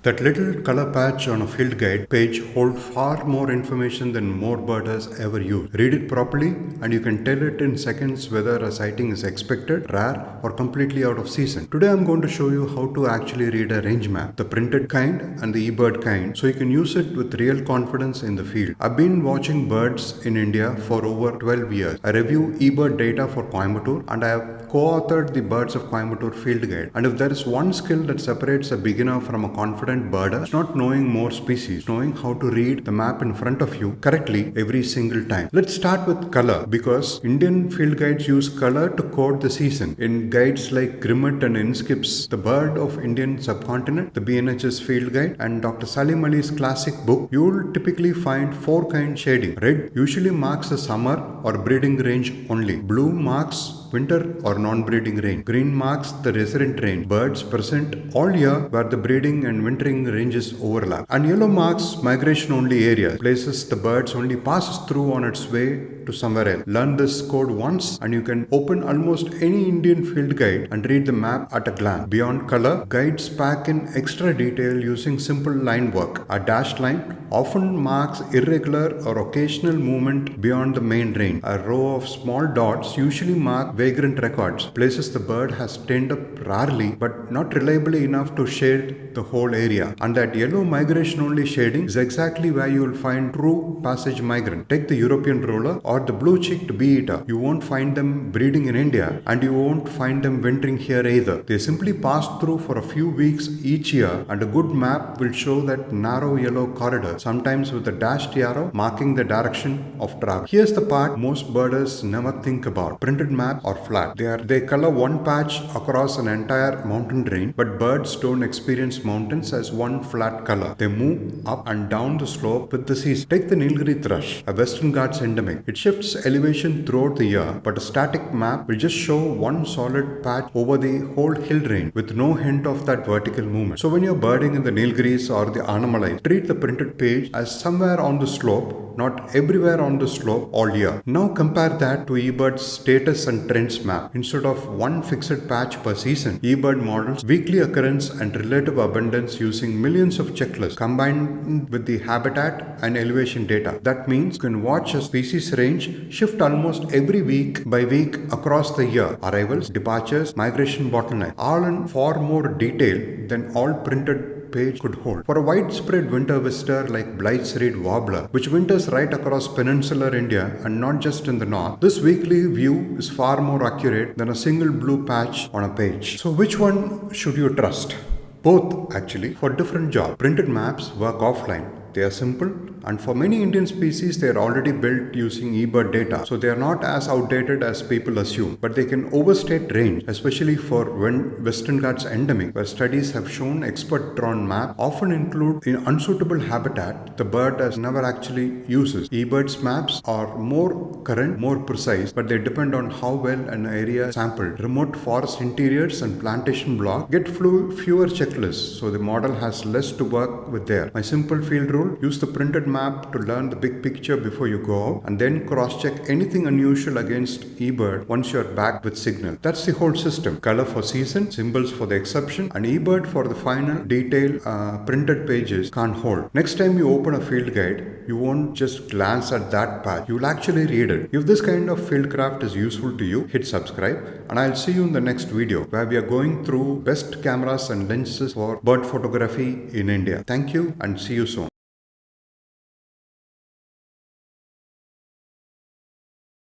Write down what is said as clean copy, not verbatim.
That little color patch on a field guide page holds far more information than more bird has ever used. Read it properly and you can tell it in seconds whether a sighting is expected, rare or completely out of season. Today I'm going to show you how to actually read a range map, the printed kind and the eBird kind, so you can use it with real confidence in the field. I've been watching birds in India for over 12 years. I review eBird data for Coimbatore and I have co-authored the Birds of Coimbatore field guide. And if there is one skill that separates a beginner from a confident birder, it's not knowing more species, knowing how to read the map in front of you correctly every single time. Let's start with color, because Indian field guides use color to code the season. In guides like Grimmett and Inskipp's The Bird of Indian Subcontinent, the BNHS field guide, and Dr. Salim Ali's classic book, you will typically find four kind shading. Red usually marks the summer or breeding range only. Blue marks winter or non-breeding range. Green marks the resident range, birds present all year where the breeding and wintering ranges overlap. And yellow marks migration only areas, places the birds only passes through on its way to somewhere else. Learn this code once and you can open almost any Indian field guide and read the map at a glance. Beyond color, guides pack in extra detail using simple line work. A dashed line often marks irregular or occasional movement beyond the main range. A row of small dots usually mark vagrant records, places the bird has turned up rarely but not reliably enough to shade the whole area. And that yellow migration only shading is exactly where you will find true passage migrant. Take the European roller or the blue-cheeked bee-eater. You won't find them breeding in India and you won't find them wintering here either. They simply pass through for a few weeks each year, and a good map will show that narrow yellow corridor, sometimes with a dashed arrow marking the direction of travel. Here's the part most birders never think about. Printed map or flat. They color one patch across an entire mountain range, but birds don't experience mountains as one flat color. They move up and down the slope with the season. Take the Nilgiri thrush, a Western Ghats endemic. It shifts elevation throughout the year, but a static map will just show one solid patch over the whole hill range with no hint of that vertical movement. So when you're birding in the Nilgiris or the Annamalai, treat the printed page as somewhere on the slope, not everywhere on the slope all year. Now compare that to eBird's status and trends map. Instead of one fixed patch per season, eBird models weekly occurrence and relative abundance using millions of checklists combined with the habitat and elevation data. That means you can watch a species range shift almost every week by week across the year. Arrivals, departures, migration bottleneck, all in far more detail than all printed page could hold. For a widespread winter visitor like Blythe's reed warbler, which winters right across peninsular India and not just in the north, this weekly view is far more accurate than a single blue patch on a page. So which one should you trust? Both, actually, for different jobs. Printed maps work offline. They are simple, and for many Indian species, they are already built using eBird data, so they are not as outdated as people assume. But they can overstate range, especially for Western Ghats endemic, where studies have shown expert-drawn maps often include in unsuitable habitat the bird has never actually uses. eBird's maps are more current, more precise, but they depend on how well an area is sampled. Remote forest interiors and plantation blocks get fewer checklists, so the model has less to work with there. My simple field rule: use the printed map to learn the big picture before you go out, and then cross-check anything unusual against eBird once you're back with signal. That's the whole system. Color for season, symbols for the exception, and eBird for the final detail printed pages can't hold. Next time you open a field guide, you won't just glance at that patch. You will actually read it. If this kind of fieldcraft is useful to you, hit subscribe, and I'll see you in the next video where we are going through best cameras and lenses for bird photography in India. Thank you and see you soon.